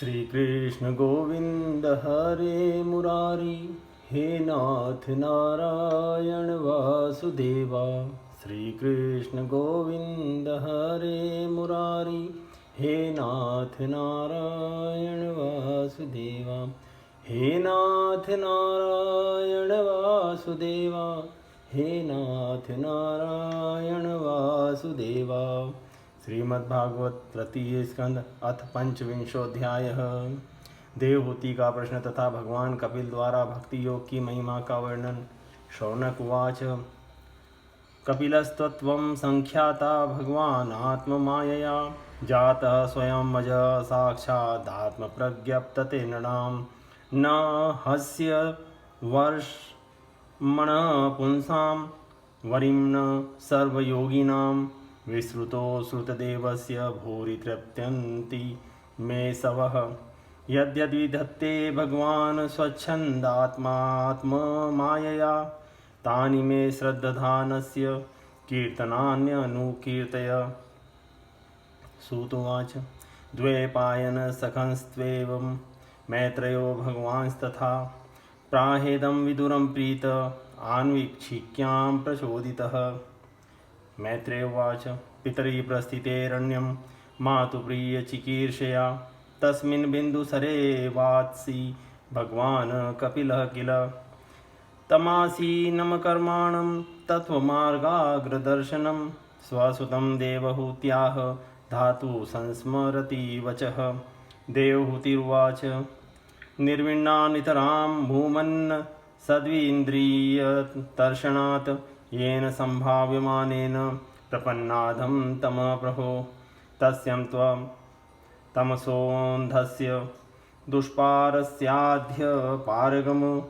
श्री कृष्ण गोविंद हरे मुरारी, हे नाथ नारायण वासुदेवा। श्री कृष्ण गोविंद हरे मुरारी, हे नाथ नारायण वासुदेवा। हे नाथ नारायण वासुदेवा, हे नाथ नारायण वासुदेवा। श्रीमद्भागवत तृतीय स्कंद अथ पंचविंशोऽध्यायः। देवहूति का प्रश्न तथा भगवान कपिल द्वारा भक्ति योग की महिमा का वर्णन। शौनक उवाच। कपिलस्त्वं संख्याता भगवान् आत्ममायया, जातः स्वयं मज साक्षादात्मप्रज्ञप्तते नृणां। न हस्य वर्ष्मणः पुंसां वरिम्न सर्वयोगिनां। विश्रुतो श्रुतदेवस्य भूरि तृप्यन्ति मे सवः। यद्यद्विधत्ते भगवान् स्वच्छन्दात्मात्ममायया, तानि मे श्रद्धानस्य कीर्तनान्यनुकीर्तय। सूत उवाच। द्वैपायनसखंस्त्वेवं मैत्रेयो भगवांस्तथा, प्राहेदं विदुरं प्रीत आन्वीक्षिक्यां प्रचोदितः। मैत्रेय उवाच। पितरि प्रस्थितेरण्यं मातुप्रियचिकीर्षया, तस्मिन् बिन्दुसरे वात्सि भगवान् कपिलः किल। तमासीनमकर्माणं तत्त्वमार्गाग्रदर्शनं, स्वसुतं देवहूत्याः धातु संस्मरति वचः। देवहूतिरुवाच। निर्विण्णा नितरां भूमन् सद्विन्द्रियतर्षणात्, येन सम्भाव्यमानेन प्रपन्नाधं तमः प्रभो। तस्यं त्वं तमसोऽन्धस्य दुष्पारस्याद्य पारगम,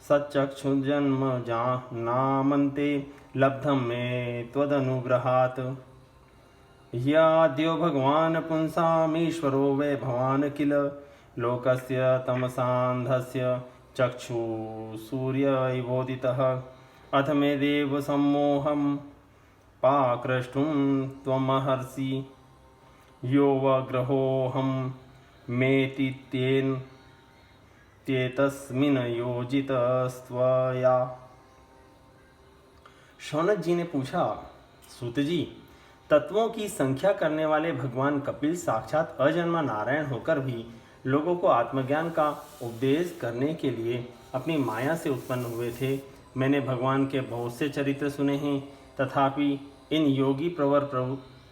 सच्चक्षुर्जन्म जानामन्ते लब्धं मे त्वदनुग्रहात्। ह्याद्यो भगवान् पुंसामीश्वरो वै भवान् किल, लोकस्य तमसान्धस्य चक्षुः सूर्यैवोदितः। अथ मे देव सम्मोहं पाक्रष्टुं त्वमहर्षि, यो वग्रहोऽहं मेतित्येतस्मिन् योजितस्त्वया। शौनक जी ने पूछा, सूत जी, तत्वों की संख्या करने वाले भगवान कपिल साक्षात अजन्मा नारायण होकर भी लोगों को आत्मज्ञान का उपदेश करने के लिए अपनी माया से उत्पन्न हुए थे। मैंने भगवान के बहुत से चरित्र सुने हैं, तथापि इन योगी प्रवर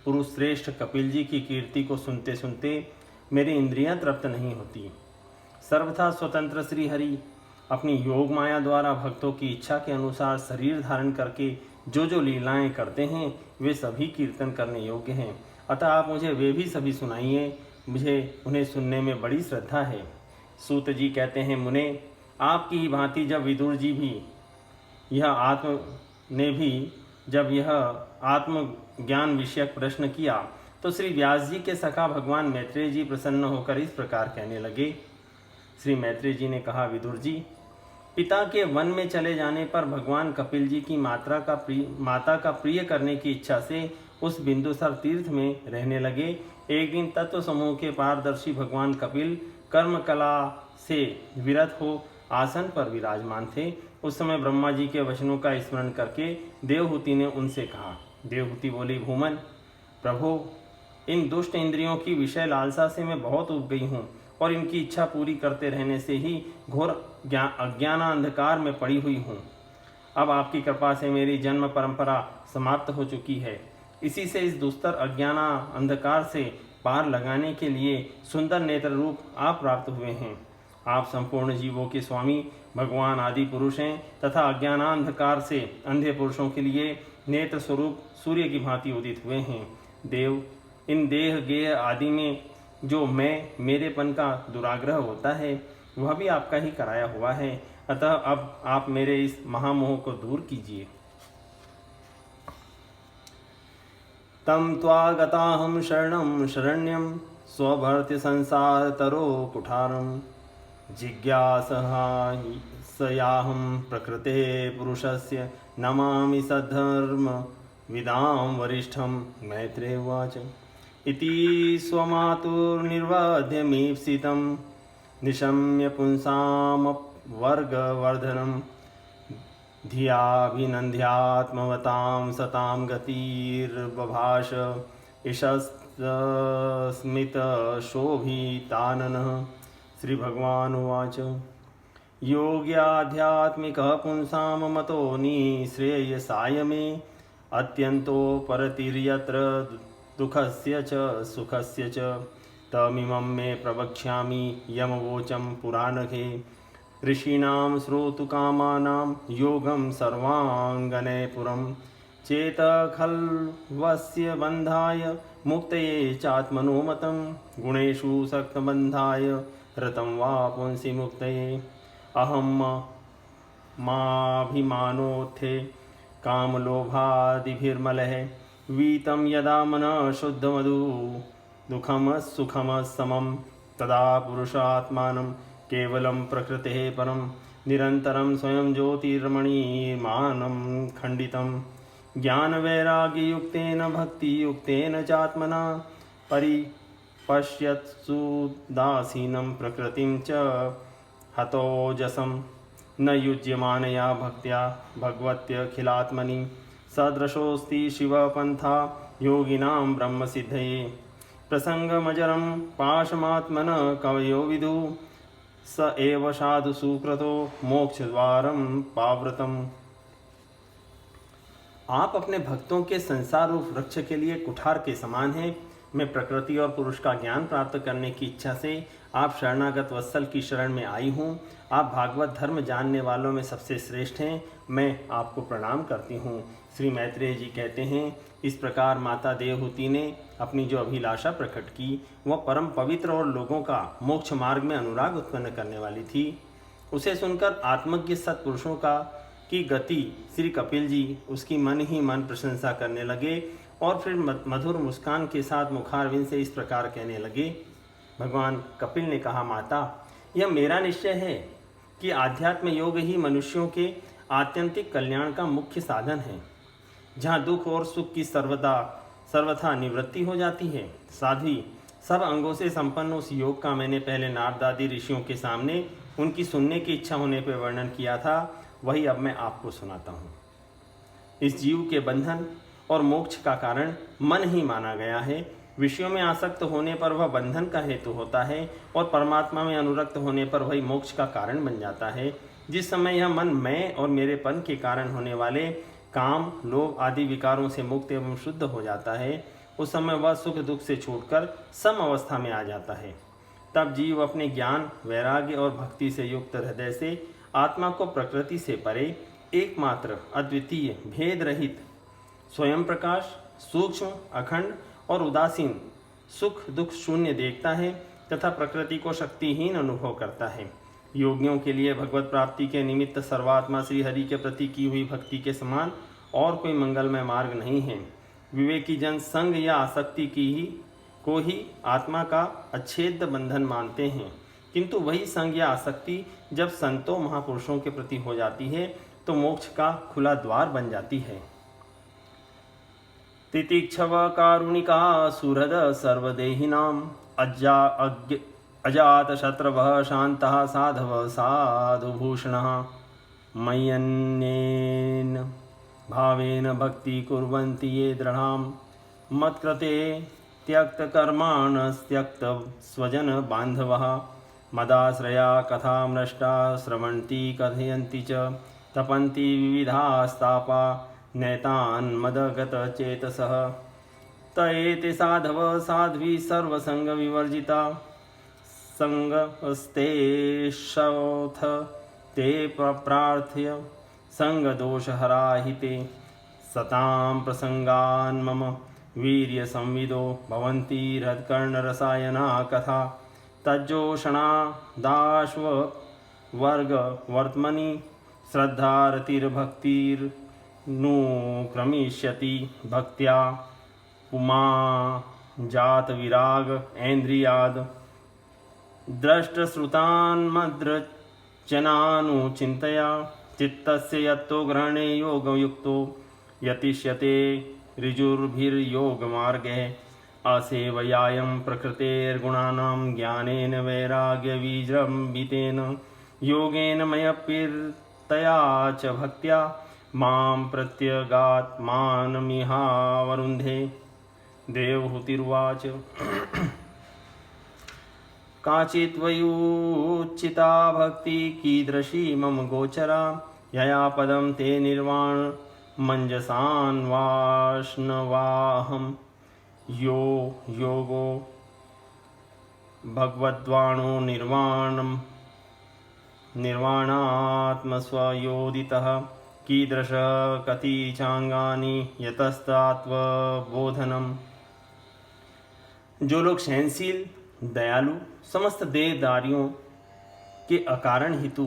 पुरुष श्रेष्ठ कपिल जी की कीर्ति को सुनते सुनते मेरी इंद्रियां तृप्त नहीं होती। सर्वथा स्वतंत्र श्री हरि अपनी योग माया द्वारा भक्तों की इच्छा के अनुसार शरीर धारण करके जो जो लीलाएं करते हैं, वे सभी कीर्तन करने योग्य हैं। अतः आप मुझे वे भी सभी सुनाइए, मुझे उन्हें सुनने में बड़ी श्रद्धा है। सूत जी कहते हैं, मुने, आपकी ही भांति जब विदुर जी भी यह आत्मज्ञान विषयक प्रश्न किया, तो श्री व्यास जी के सखा भगवान मैत्रेय जी प्रसन्न होकर इस प्रकार कहने लगे। श्री मैत्रेय जी ने कहा, विदुर जी, पिता के वन में चले जाने पर भगवान कपिल जी की माता का प्रिय करने की इच्छा से उस बिंदुसर तीर्थ में रहने लगे। एक दिन तत्व समूह के पारदर्शी भगवान कपिल कर्म कला से विरत हो आसन पर विराजमान थे। उस समय ब्रह्मा जी के वचनों का स्मरण करके देवहूति ने उनसे कहा। देवहूति बोली, भूमन प्रभो, इन दुष्ट इंद्रियों की विषय लालसा से मैं बहुत उब गई हूँ, और इनकी इच्छा पूरी करते रहने से ही घोर अज्ञानांधकार में पड़ी हुई हूँ। अब आपकी कृपा से मेरी जन्म परंपरा समाप्त हो चुकी है। इसी से इस दुस्तर अज्ञाना अंधकार से पार लगाने के लिए सुंदर नेत्र रूप आप प्राप्त हुए हैं। आप संपूर्ण जीवों के स्वामी भगवान आदि पुरुष हैं, तथा अज्ञानांधकार से अंधे पुरुषों के लिए नेत्र स्वरूप सूर्य की भांति उदित हुए हैं। देव, इन देह गेह आदि में जो मेरेपन का दुराग्रह होता है, वह भी आपका ही कराया हुआ है। अतः अब आप मेरे इस महामोह को दूर कीजिए। तम त्वागताहं शरणं शरण्यं, स्वभर्त्य संसार तरो कुठारं। जिज्ञासयाहं प्रकृते पुरुषस्य, नमामि सद्धर्म विदां वरिष्ठं। मैत्रेय उवाच। इति स्वमातुर्निर्वध्यमीप्सितं निशम्य पुंसामवर्गवर्धनं धियाभिनन्द्यात्मवतां सतां गतिर्बभाष ईशस्मितशोभिताननः। श्री भगवान उवाच योग्याध्यात्मिकः पुंसां मतो निःश्रेयसाय मे अत्यन्तो परतिर्यत्र दुःखस्य च सुखस्य च तमिमं मे प्रवक्ष्यामि यमवोचं पुराणके ऋषीणां श्रोतुकामानां योगं सर्वाङ्गनेपुरं चेत खल्वस्य बन्धाय मुक्तये चात्मनो मतं गुणेषु सक्तबन्धाय रतं वा पुंसि मुक्तये अहं माभिमानोत्थे कामलोभादिभिर्मलः वीतं यदा मनः शुद्धमधु दुःखमसुखमसमं तदा पुरुषात्मानं केवलं प्रकृतेः परं निरन्तरं स्वयं ज्योतिर्मणिमानं खण्डितं ज्ञानवैराग्ययुक्तेन भक्तियुक्तेन चात्मना परिपश्यत्सुदासीनं प्रकृतिं च हतोजसं न युज्यमानया भक्त्या भगवत्यखिलात्मनि सदृशोऽस्ति शिवपन्था योगिनां ब्रह्मसिद्धये प्रसङ्गमजरं पाशमात्मनः कवयो विदुः स एव साधु सुकृतो मोक्षद्वारं पावृतम्। आप अपने भक्तों के संसार रूप वृक्ष के लिए कुठार के समान हैं। मैं प्रकृति और पुरुष का ज्ञान प्राप्त करने की इच्छा से आप शरणागत वत्सल की शरण में आई हूँ। आप भागवत धर्म जानने वालों में सबसे श्रेष्ठ हैं। मैं आपको प्रणाम करती हूँ। श्री मैत्रेय जी कहते हैं, इस प्रकार माता देवहूति ने अपनी जो अभिलाषा प्रकट की वह परम पवित्र और लोगों का मोक्ष मार्ग में अनुराग उत्पन्न करने वाली थी। उसे सुनकर आत्मज्ञ सत्पुरुषों की गति श्री कपिल जी उसकी मन ही मन प्रशंसा करने लगे और फिर मधुर मुस्कान के साथ मुखारविंद से इस प्रकार कहने लगे। भगवान कपिल ने कहा, माता, यह मेरा निश्चय है कि आध्यात्म योग ही मनुष्यों के आत्यंतिक कल्याण का मुख्य साधन है। जहाँ दुख और सुख की सर्वथा निवृत्ति हो जाती है। साध्वी सब अंगों से संपन्न उस योग का मैंने पहले नारद आदि ऋषियों के सामने उनकी सुनने की इच्छा होने पर वर्णन किया था, वही अब मैं आपको सुनाता हूँ। इस जीव के बंधन और मोक्ष का कारण मन ही माना गया है। विषयों में आसक्त होने पर वह बंधन का हेतु होता है और परमात्मा में अनुरक्त होने पर वही मोक्ष का कारण बन जाता है। जिस समय यह मन मैं और मेरेपन के कारण होने वाले काम, लोभ आदि विकारों से मुक्त एवं शुद्ध हो जाता है, उस समय वह सुख दुख से छूटकर सम अवस्था में आ जाता है। तब जीव अपने ज्ञान, वैराग्य और भक्ति से युक्त हृदय से आत्मा को प्रकृति से परे, एकमात्र, अद्वितीय, भेद रहित, स्वयं प्रकाश, सूक्ष्म, अखंड और उदासीन, सुख दुख शून्य देखता है तथा प्रकृति को शक्तिहीन अनुभव करता है। योगियों के लिए भगवत प्राप्ति के निमित्त सर्वात्मा श्री हरि के प्रति की हुई भक्ति के समान और कोई मंगलमय मार्ग नहीं है। विवेकी जन संग या आसक्ति को ही आत्मा का अच्छेद्य बंधन मानते हैं, किंतु वही संग या आसक्ति जब संतों महापुरुषों के प्रति हो जाती है तो मोक्ष का खुला द्वार बन जाती है। तितिक्षव कारुणिका सुहृद सर्वदेहिनां अजात शत्रवः शान्तः साधवः साधुभूषणः मय्यन्येन भावेन भक्ति कुर्वन्ति ये दृढां मत्कृते त्यक्तकर्माणस्त्यक्त स्वजन बान्धवः मदाश्रया कथामृष्टा श्रवन्ति कथयन्ति च तपन्ति विविधास्तापा नैतान् मदगतचेतसः त एते साधव साध्वी सर्वसंगविवर्जिता संगस्ते शौथ ते प्रार्थ्य संगदोषहराहिते सतां प्रसंगान् मम वीर्य संविदो भवन्ति हृत्कर्णरसायना कथा तज्जोषणा दाश्व वर्ग वर्त्मनि श्रद्धारतिर्भक्तिर्नु क्रमिष्यति भक्त्या पुमा जात विराग ऐन्द्रियाद दृष्टश्रुतान्मद्रचनानुचिन्तया चित्तस्य यत्तो ग्रहणे योगयुक्तो यतिष्यते ऋजुर्भिर्योगमार्गः असेवयायं प्रकृतेर्गुणानां ज्ञानेन वैराग्यविजृम्भितेन योगेन मय्यर्पितया च भक्त्या मां प्रत्यगात्मानमिहावरुन्धे। देवहूतिरुवाच काचिद्वयुचिता भक्ति कीदृशी मम गोचरा यया पदं ते निर्वाण मञ्जसान्वाष्णवाहं यो योगो भगवद्वाणो निर्वाणात्मस्वयोदितः कीदृश कति चांगानि यतस्तात्वबोधनम्। जो लोग सहनशील, दयालु, समस्त देहदारियों के अकारण हेतु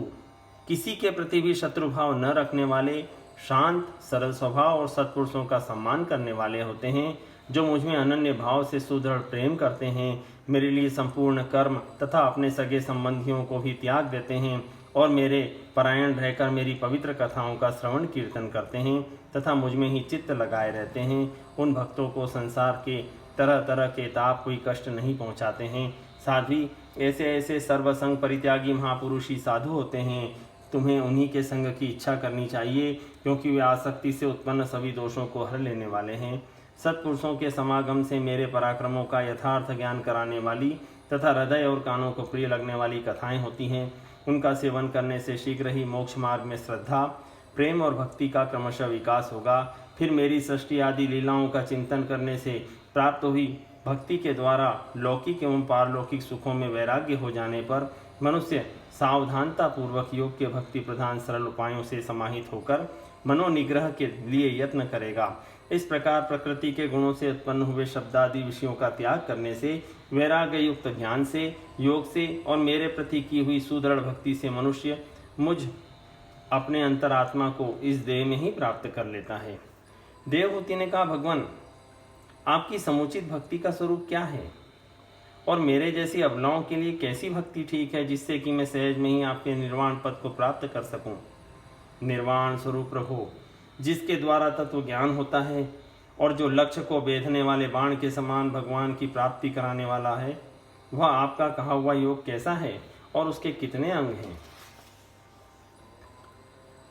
किसी के प्रति भी शत्रुभाव न रखने वाले, शांत, सरल स्वभाव और सत्पुरुषों का सम्मान करने वाले होते हैं, जो मुझ में अनन्य भाव से सुदृढ़ प्रेम करते हैं, मेरे लिए संपूर्ण कर्म तथा अपने सगे संबंधियों को भी त्याग देते हैं और मेरे परायण रहकर मेरी पवित्र कथाओं का श्रवण कीर्तन करते हैं तथा मुझ में ही चित्त लगाए रहते हैं, उन भक्तों को संसार के तरह तरह के ताप कोई कष्ट नहीं पहुंचाते हैं। साध्वी, ऐसे ऐसे सर्वसंग परित्यागी महापुरुष ही साधु होते हैं। तुम्हें उन्हीं के संग की इच्छा करनी चाहिए, क्योंकि वे आसक्ति से उत्पन्न सभी दोषों को हर लेने वाले हैं। सत्पुरुषों के समागम से मेरे पराक्रमों का यथार्थ ज्ञान कराने वाली तथा हृदय और कानों को प्रिय लगने वाली कथाएं होती हैं। उनका सेवन करने से शीघ्र ही मोक्ष मार्ग में श्रद्धा, प्रेम और भक्ति का क्रमशः विकास होगा। फिर मेरी सृष्टि आदि लीलाओं का चिंतन करने से प्राप्त हुई भक्ति के द्वारा लौकिक एवं पारलौकिक सुखों में वैराग्य हो जाने पर मनुष्य सावधानता पूर्वक योग के भक्ति प्रधान सरल उपायों से समाहित होकर मनोनिग्रह के लिए यत्न करेगा। इस प्रकार प्रकृति के गुणों से उत्पन्न हुए शब्दादि विषयों का त्याग करने से, वैराग्य युक्त ज्ञान से, योग से और मेरे प्रति की हुई सुदृढ़ भक्ति से मनुष्य मुझ अपने अंतरात्मा को इस देह में ही प्राप्त कर लेता है। देवहूति ने कहा, भगवान, आपकी समुचित भक्ति का स्वरूप क्या है और मेरे जैसी अबलाओं के लिए कैसी भक्ति ठीक है, जिससे कि मैं सहज में ही आपके निर्वाण पद को प्राप्त कर सकूं। निर्वाण स्वरूप रहो, जिसके द्वारा तत्व ज्ञान होता है और जो लक्ष्य को बेधने वाले बाण के समान भगवान की प्राप्ति कराने वाला है, वह आपका कहा हुआ योग कैसा है और उसके कितने अंग हैं।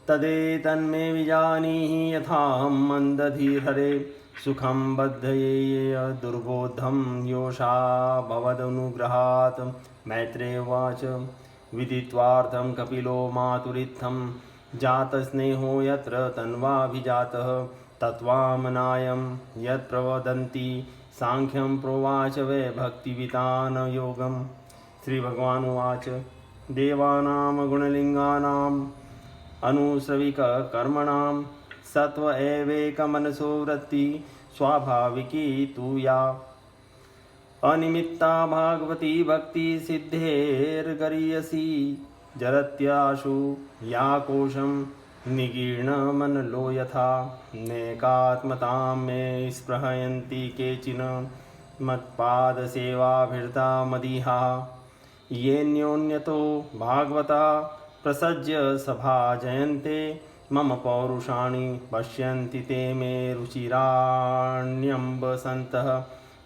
तदेतन्मे विजानीहि यथाहं मंदधीर्हरे सुखं बद्धयेय दुर्बोधं योषा भवदनुग्रहात्। मैत्रेय उवाच विदित्वार्थं कपिलो मातुरित्थं जातस्नेहो यत्र तन्वाभिजातः तत्त्वामनायं यत् प्रवदन्ति सांख्यं प्रोवाच वै भक्तिवितान योगम्। श्री भगवान उवाच देवानां गुणलिंगानां अनुश्रविक कर्मणां सत्व एवेकमनसो वृत्ति स्वाभाविकी तु या अनिमित्ता भागवती भक्ति सिद्धेर्गरीयसी जरत्याशु या कोशं निगीर्णमनलो यथा नैकात्मतां मे स्पृहयन्ति केचिन मत्पादसेवाभिर्ता मदीहा येऽन्योन्यतो भागवता प्रसज्य सभा जयन्ते मम पौरुषाणि पश्यन्ति ते मे रुचिराण्यम्बसन्तः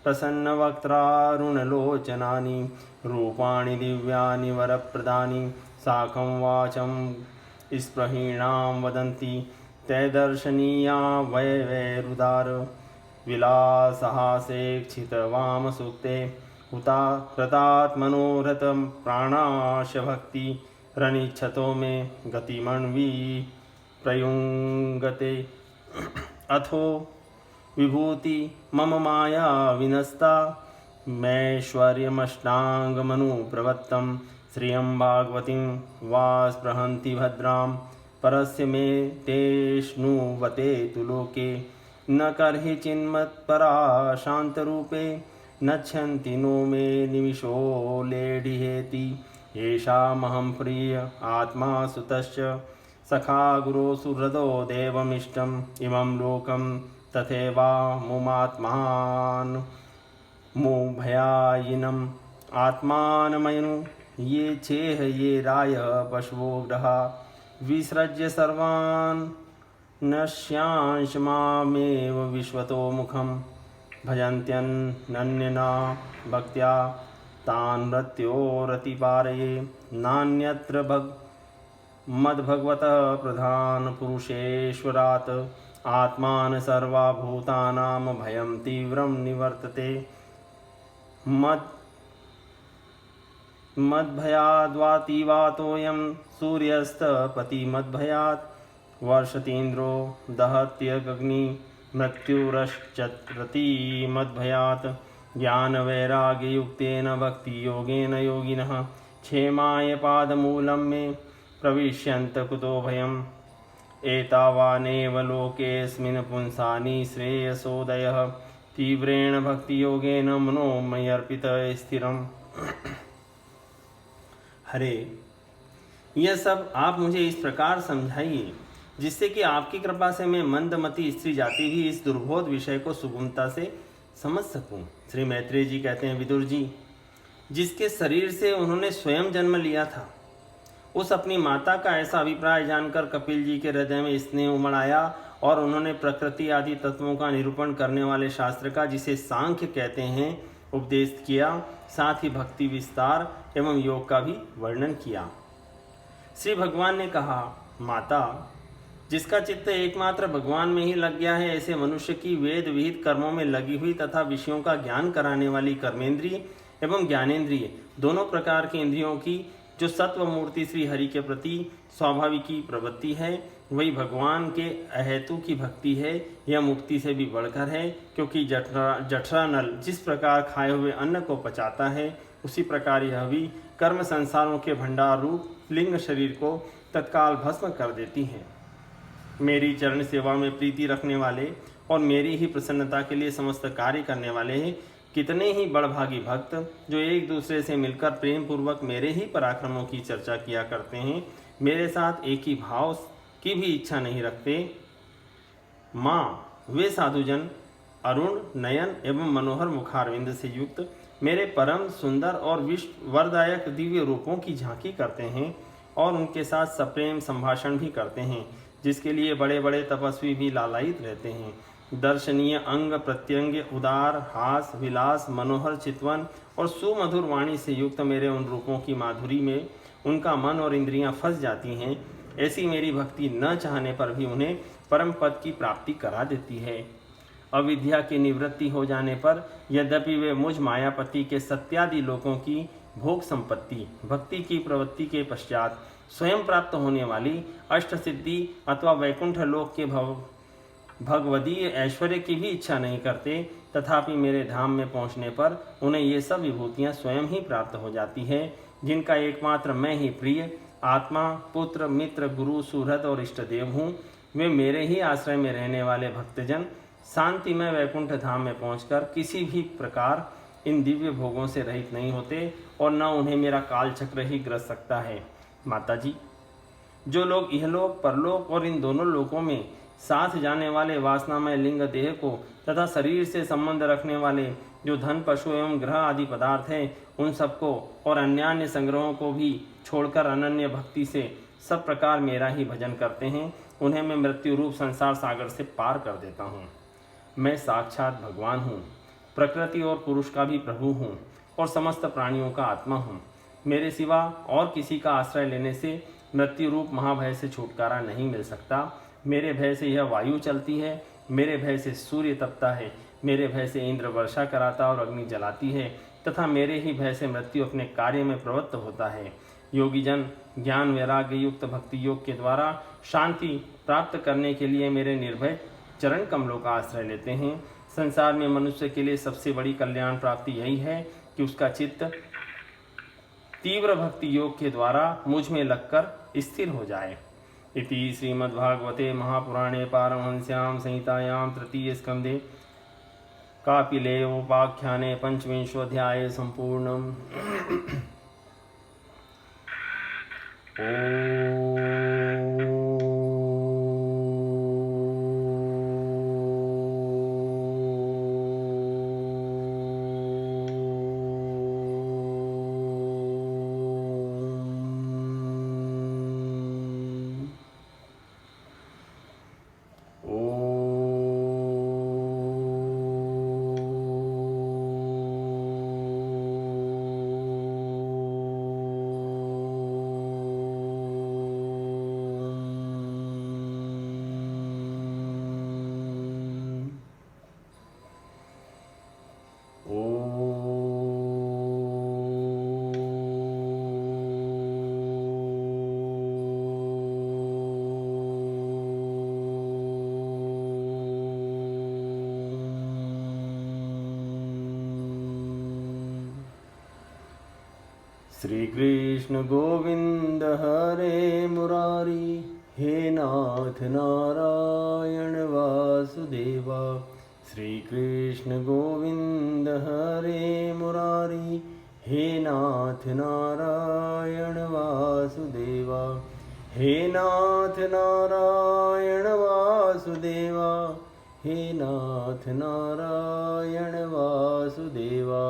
प्रसन्नवक्त्रारुणलोचनानि रूपाणि दिव्यानि वरप्रदानि साकं वाचं स्पृहीणां वदन्ति ते दर्शनीया वैरुदार विलासहासेक्षितवामसूक्ते हुता कृतात्मनोरथं प्राणाशभक्ति रनिच्छतो मे गतिमन्वी प्रयुङ्गते। अथो विभूति मम माया विनस्ता मैश्वर्यमष्टाङ्गमनुप्रवत्तं श्रियं भागवतीं वा स्पृहन्ति भद्रां परस्य मे तेष्णुवते तु लोके न कर्हि चिन्मत्परा शान्तरूपे नच्छन्ति नो मे निमिषो लेढिहेति येषामहं प्रिय आत्मा सुतश्च सखा गुरो सुहृदो देवमिष्टम् इमं लोकं तथैवा मुमात्मान् मुभयायिनम् आत्मानमयनु ये चेह ये राय पशवो ग्रहा विसृज्य सर्वान् नश्यांश मामेव विश्वतो मुखं भजन्त्यनन्यना भक्त्या तान् मृत्योरतिपारये नान्यत्र मद्भगवतः प्रधानपुरुषेश्वरात् आत्मान सर्वभूतानां भयं तीव्रं निवर्तते मद्भयाद्वातीवातोऽयं सूर्यस्तपतिमद्भयात् वर्षतीन्द्रो दहत्यग्नि मृत्युरश्चरति मद्भयात् ज्ञानवैराग्ययुक्तेन भक्तियोगेन योगिनः क्षेमाय पादमूलं मे प्रविश्यन्त कुतो भयम् एतावानेव लोकेऽस्मिन् पुंसानि श्रेयसोदयः तीव्रेण भक्तियोगेन मनो मय्यर्पितः स्थिरम्। हरे, यह सब आप मुझे इस प्रकार समझाइए जिससे कि आपकी कृपा से मैं मंदमती स्त्री जाति भी इस दुर्बोध विषय को सुगमता से समझ सकूं। श्री मैत्रेय जी कहते हैं, विदुर जी, जिसके शरीर से उन्होंने स्वयं जन्म लिया था, उस अपनी माता का ऐसा अभिप्राय जानकर कपिल जी के हृदय में स्नेह उमड़ आया और उन्होंने प्रकृति आदि तत्वों का निरूपण करने वाले शास्त्र का, जिसे सांख्य कहते हैं, उपदेश किया। साथ ही भक्ति विस्तार एवं योग का भी वर्णन किया। श्री भगवान ने कहा, माता, जिसका चित्त एकमात्र भगवान में ही लग गया है, ऐसे मनुष्य की वेद विहित कर्मों में लगी हुई तथा विषयों का ज्ञान कराने वाली कर्मेंद्रिय एवं ज्ञानेंद्रिय दोनों प्रकार की इंद्रियों की जो सत्व मूर्ति श्री हरि के प्रति स्वाभाविकी प्रवृत्ति है, वही भगवान के अहेतु की भक्ति है। यह मुक्ति से भी बढ़कर है, क्योंकि जठरा नल जिस प्रकार खाए हुए अन्न को पचाता है, उसी प्रकार यह भी कर्म संसारों के भंडार रूप लिंग शरीर को तत्काल भस्म कर देती है। मेरी चरण सेवा में प्रीति रखने वाले और मेरी ही प्रसन्नता के लिए समस्त कार्य करने वाले हैं कितने ही बड़भागी भक्त, जो एक दूसरे से मिलकर प्रेम पूर्वक मेरे ही पराक्रमों की चर्चा किया करते हैं, मेरे साथ एक ही भाव की भी इच्छा नहीं रखते। माँ, वे साधुजन अरुण नयन एवं मनोहर मुखारविंद से युक्त मेरे परम सुंदर और विश्व वरदायक दिव्य रूपों की झांकी करते हैं और उनके साथ सप्रेम संभाषण भी करते हैं, जिसके लिए बड़े बड़े तपस्वी भी लालायित रहते हैं। दर्शनीय अंग प्रत्यंग, उदार हास, विलास, मनोहर चितवन और सुमधुर वाणी से युक्त मेरे उन रूपों की माधुरी में उनका मन और इंद्रियां फंस जाती हैं। ऐसी मेरी भक्ति न चाहने पर भी उन्हें परम पद की प्राप्ति करा देती है। अविद्या की निवृत्ति हो जाने पर यद्यपि वे मुझ मायापति के सत्यादि लोकों की भोग संपत्ति भक्ति की प्रवृत्ति के पश्चात स्वयं प्राप्त होने वाली अष्ट सिद्धि अथवा वैकुंठ लोक के भगवदीय ऐश्वर्य की भी इच्छा नहीं करते, तथापि मेरे धाम में पहुंचने पर उन्हें ये सब विभूतियां स्वयं ही प्राप्त हो जाती है, जिनका एकमात्र मैं ही प्रिय आत्मा, पुत्र, मित्र, गुरु, सुहृद और इष्ट देव हूँ। वे मेरे ही आश्रय में रहने वाले भक्तजन शांतिमय वैकुंठ धाम में पहुंचकर किसी भी प्रकार इन दिव्य भोगों से रहित नहीं होते और न उन्हें मेरा कालचक्र ही ग्रस सकता है। माता जी, जो लोग इहलोक परलोक और इन दोनों लोकों में साथ जाने वाले वासनामय लिंग देह को तथा शरीर से संबंध रखने वाले जो धन, पशु एवं ग्रह आदि पदार्थ हैं, उन सबको और अन्यान्य संग्रहों को भी छोड़कर अनन्य भक्ति से सब प्रकार मेरा ही भजन करते हैं, उन्हें मैं मृत्यु रूप संसार सागर से पार कर देता हूँ। मैं साक्षात भगवान हूँ, प्रकृति और पुरुष का भी प्रभु हूँ और समस्त प्राणियों का आत्मा हूँ। मेरे सिवा और किसी का आश्रय लेने से मृत्यु रूप महाभय से छुटकारा नहीं मिल सकता। मेरे भय से यह वायु चलती है, मेरे भय से सूर्य तपता है, मेरे भय से इंद्र वर्षा कराता और अग्नि जलाती है, तथा मेरे ही भय से मृत्यु अपने कार्य में प्रवृत्त होता है। योगी जन ज्ञान वैराग्य युक्त भक्ति योग के द्वारा शांति प्राप्त करने के लिए मेरे निर्भय चरण कमलों का आश्रय लेते हैं। संसार में मनुष्य के लिए सबसे बड़ी कल्याण प्राप्ति यही है कि उसका चित्त तीव्र भक्ति योग के द्वारा मुझ में लगकर स्थिर हो जाए। इति श्रीमद्भागवते महापुराणे पारमहंस्यां संहितायां तृतीय स्कंदे कापिलेयोपाख्याने पंचविंशोऽध्याये संपूर्णम्। श्री कृष्ण गोविंद हरे मुरारी, हे नाथ नारायण वासुदेवा। श्री कृष्ण गोविंद हरे मुरारी, हे नाथ नारायण वासुदेवा। हे नाथ नारायण वासुदेवा, हे नाथ नारायण वासुदेवा।